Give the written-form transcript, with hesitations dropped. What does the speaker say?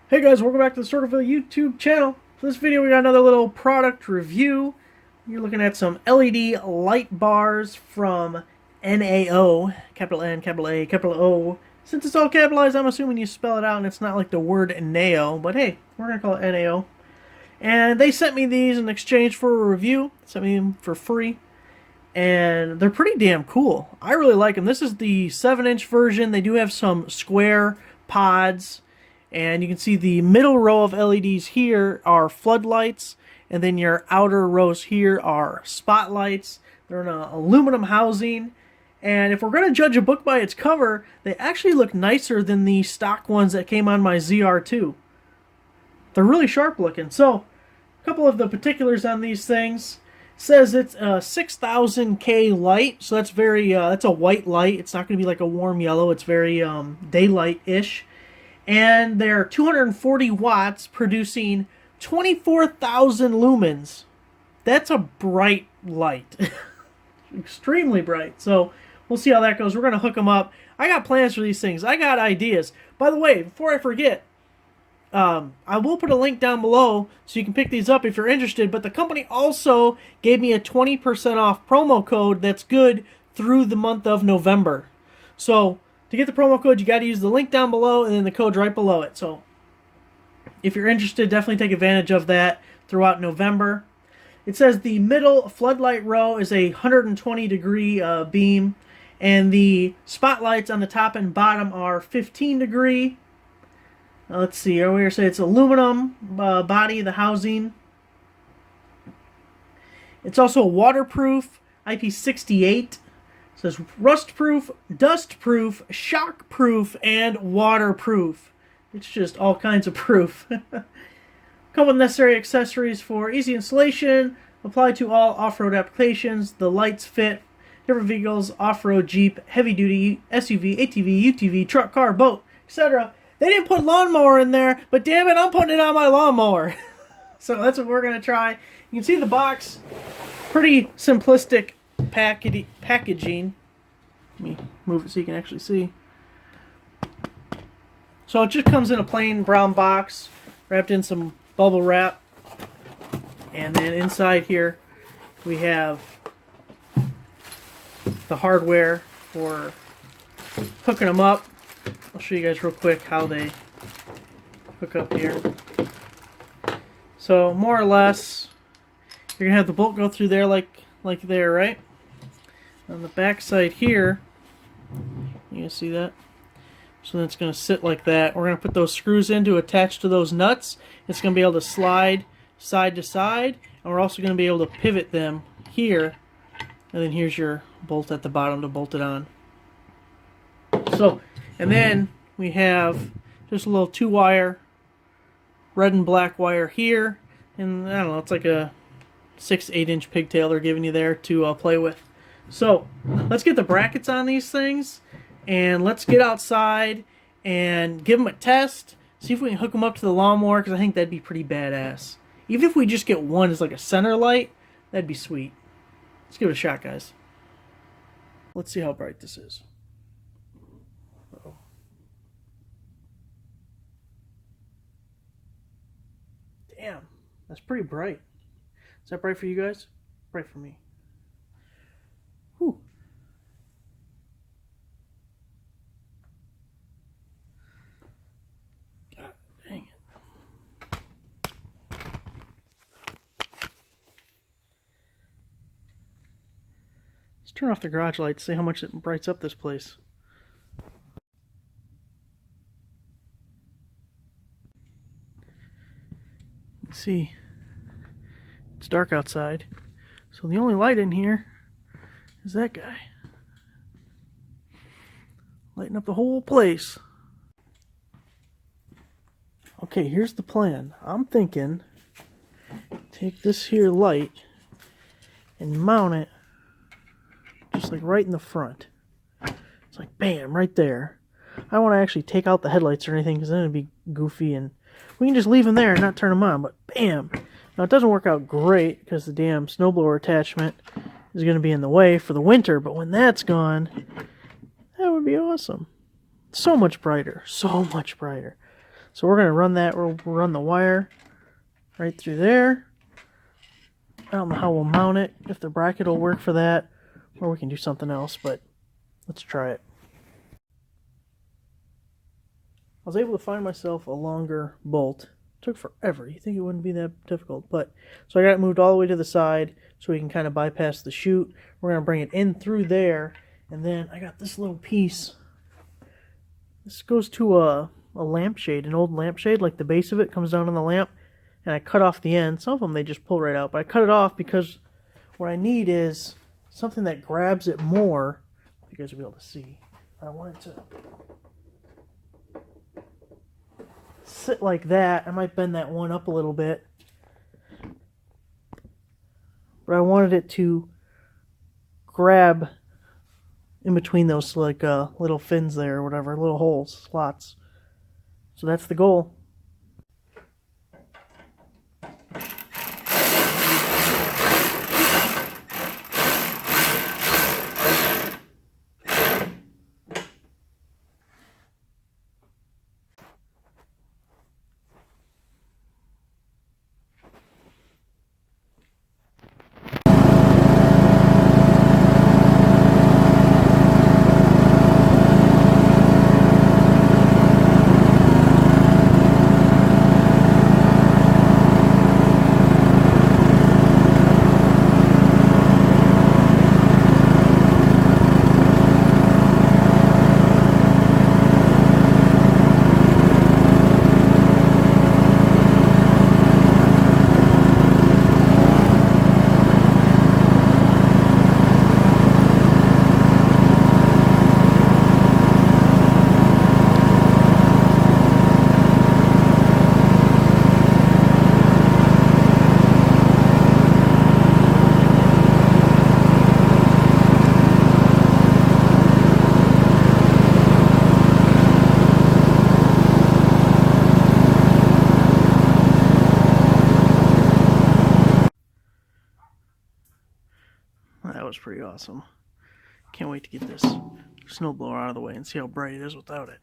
Hey guys, welcome back to the Circleville YouTube channel. For this video we got another little product review. You're looking at some LED light bars from NAO, capital N, capital A, capital O. Since it's all capitalized, I'm assuming you spell it out and it's not like the word NAO, but hey, we're going to call it NAO. And they sent me these in exchange for a review. Sent me them for free. And they're pretty damn cool. I really like them. This is the 7-inch version. They do have some square pods. And you can see the middle row of LEDs here are floodlights, and then your outer rows here are spotlights. They're in an aluminum housing, and if we're going to judge a book by its cover, they actually look nicer than the stock ones that came on my ZR2. They're really sharp looking. So, a couple of the particulars on these things. It says it's a 6000K light, so that's that's a white light. It's not going to be like a warm yellow. It's very daylight-ish. And they're 240 watts, producing 24,000 lumens. That's a bright light. Extremely bright. So we'll see how that goes. We're going to hook them up. I got plans for these things. I got ideas. By the way, before I forget, I will put a link down below so you can pick these up if you're interested. But the company also gave me a 20% off promo code that's good through the month of November. So to get the promo code, you got to use the link down below and then the code's right below it. So if you're interested, definitely take advantage of that throughout November. It says the middle floodlight row is a 120-degree beam, and the spotlights on the top and bottom are 15-degree. Let's see, earlier said it's aluminum body, the housing. It's also waterproof, IP68. It says rust-proof, dust-proof, shock-proof, and waterproof. It's just all kinds of proof. Come with necessary accessories for easy installation. Apply to all off-road applications. The lights fit different vehicles: off-road, Jeep, heavy-duty, SUV, ATV, UTV, truck, car, boat, etc. They didn't put lawnmower in there, but damn it, I'm putting it on my lawnmower. So that's what we're going to try. You can see the box. Pretty simplistic packaging. Let me move it so you can actually see. So it just comes in a plain brown box wrapped in some bubble wrap, and then inside here we have the hardware for hooking them up. I'll show you guys real quick how they hook up here. So more or less you're gonna have the bolt go through there like there, right? On the back side here, you can see that. So then it's going to sit like that. We're going to put those screws in to attach to those nuts. It's going to be able to slide side to side, and we're also going to be able to pivot them here. And then here's your bolt at the bottom to bolt it on. So, and then we have just a little 2-wire red and black wire here, and I don't know, it's like a 6-8-inch pigtail they're giving you there to play with. So let's get the brackets on these things, and let's get outside and give them a test. See if we can hook them up to the lawnmower, because I think that'd be pretty badass. Even if we just get one as like a center light, that'd be sweet. Let's give it a shot, guys. Let's see how bright this is. Uh-oh. Damn, that's pretty bright. Is that bright for you guys? Bright for me. Whew. God dang it. Let's turn off the garage light to see how much it brights up this place. Let's see. It's dark outside, so the only light in here is that guy. Lighting up the whole place. Okay, here's the plan. I'm thinking take this here light and mount it just like right in the front. It's like bam, right there. I don't want to actually take out the headlights or anything, because then it'd be goofy, and we can just leave them there and not turn them on, but bam. Now it doesn't work out great because the damn snowblower attachment is going to be in the way for the winter, but when that's gone, that would be awesome. So much brighter, so much brighter. So we're going to run that. We'll run the wire right through there. I don't know how we'll mount it, if the bracket will work for that, or we can do something else, but let's try it. I was able to find myself a longer bolt. It took forever. You think it wouldn't be that difficult, but so I got it moved all the way to the side so we can kind of bypass the chute. We're going to bring it in through there, and then I got this little piece. This goes to a lampshade, an old lampshade, like the base of it comes down on the lamp, and I cut off the end. Some of them they just pull right out, but I cut it off because what I need is something that grabs it more. You guys will be able to see. I want it to sit like that. I might bend that one up a little bit, but I wanted it to grab in between those like little fins there or whatever, little holes, slots. So that's the goal. That was pretty awesome. Can't wait to get this snowblower out of the way and see how bright it is without it.